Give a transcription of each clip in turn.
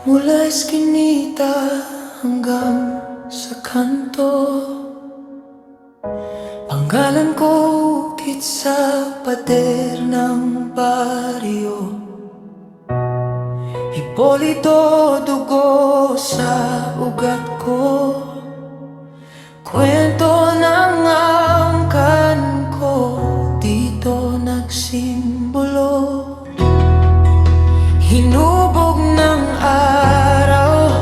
Mula eskinita hanggang sa kanto, pangalan ko ukit sa pader ng baryo. Hipolito, dugo sa ugat ko, kwento ng angkan ko dito nagsimbolo. Hinubog ng araw,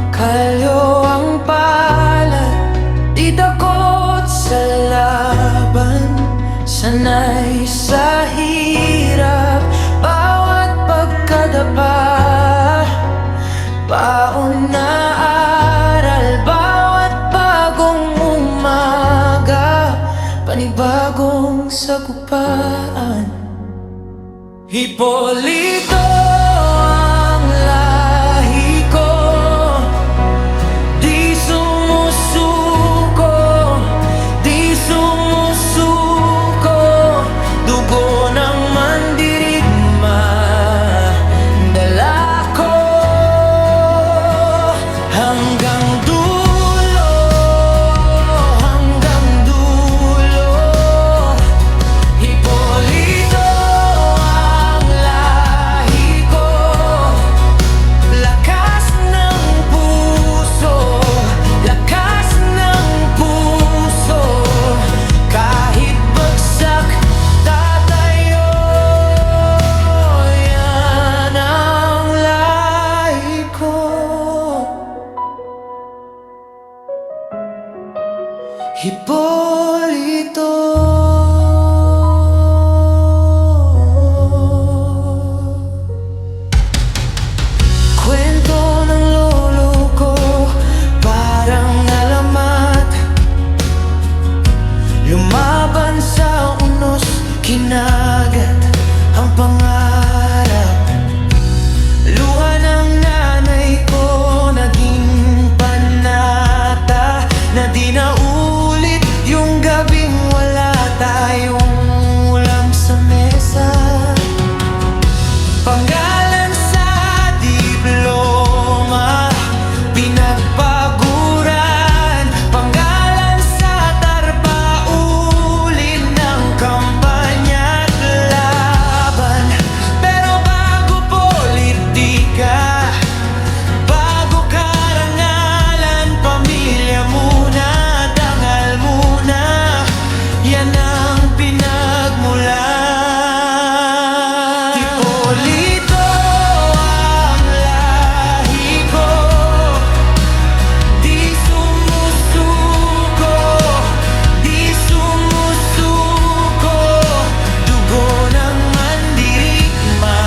kalyo ang palad, di dakot sa laban, sanay sa hirap. Bawat pagkadapa, baon na aral, bawat bagong umaga, panibagong sagupaan. Hipolito ang lahi ko, di sumusuko, di sumusuko. Dugo ng mandirigma, dala ko hanggang dulo, hanggang dulo. Hipolito ang lahi ko, lakas ng puso, lakas ng puso. Kahit bagsak, tatayo, yan ang lahi ko. Hipolito. Kwento ng lolo ko, parang alamat. Lumaban sa unos, kinagat ang pangarap. Luha ng nanay ko, naging panata, na di naulit yung gabing wala tayong ulam sa mesa. Panggalan sa diploma, pinagpaguran. Panggalan sa tarpaulin ng kampanya at laban. Pero bago politika, bago karangalan, pamilya muna, dangal muna, yan ang pinagmulan. Hipolito ang lahi ko, di sumusuko, di sumusuko. Dugo ng mandirigma,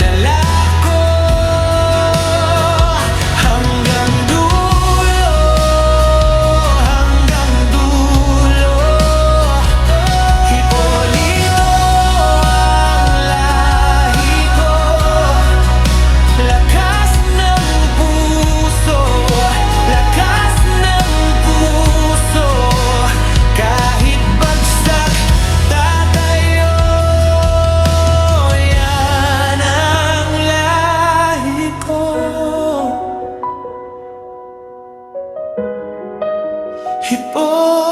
dala ko hanggang dulo, hanggang dulo. Hipolito ang lahi ko, lakas ng puso, lakas ng puso. Kahit bagsak, tatayo, yan ang lahi ko. Hipolito.